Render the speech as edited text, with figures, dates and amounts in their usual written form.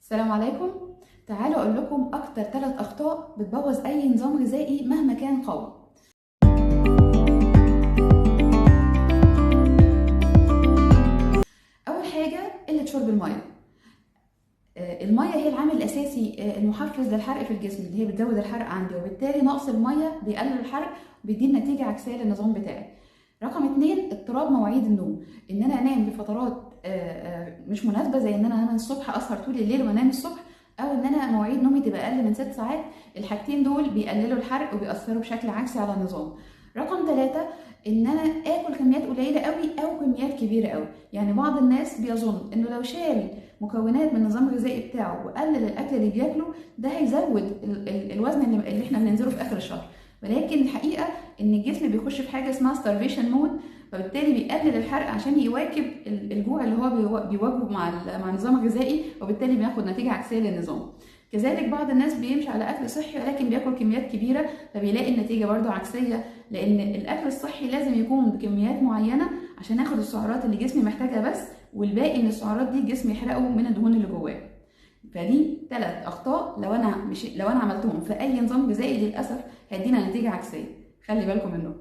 السلام عليكم. تعالوا اقول لكم اكتر 3 اخطاء بتبوظ اي نظام غذائي مهما كان قوي. اول حاجه قله شرب الميه. الميه هي العامل الاساسي المحفز للحرق في الجسم، اللي هي بتزود الحرق عندي، وبالتالي نقص الميه بيقلل الحرق وبيديني نتيجه عكسيه للنظام بتاعي. رقم 2 اضطراب مواعيد النوم، ان انا انام بفترات مش مناسبه، زي ان انا انام الصبح اسهر طول الليل وانام الصبح، او ان انا مواعيد نومي تبقى اقل من 6 ساعات. الحاجتين دول بيقللوا الحرق وبيأثروا بشكل عكسي على النظام. رقم 3 ان انا اكل كميات قليله قوي او كميات كبيره قوي. يعني بعض الناس بيظن انه لو شال مكونات من النظام الغذائي بتاعه وقلل الاكل اللي بياكله ده هيزود الوزن اللي احنا بننزله في اخر الشهر، ولكن الحقيقه ان الجسم بيخش في حاجه اسمها starvation مود، فبالتالي بيقلل الحرق عشان يواكب الجوع اللي هو بيواجهه مع النظام الغذائي، وبالتالي بياخد نتيجه عكسيه للنظام. كذلك بعض الناس بيمشي على اكل صحي ولكن بياكل كميات كبيره، فبيلاقي النتيجه برده عكسيه، لان الاكل الصحي لازم يكون بكميات معينه عشان اخد السعرات اللي جسمي محتاجها بس، والباقي من السعرات دي الجسم يحرقه من الدهون اللي جواه. فدي 3 اخطاء لو انا عملتهم في اي نظام غذائي للاسف هيدينا نتيجه عكسيه، خلي بالكم منهم.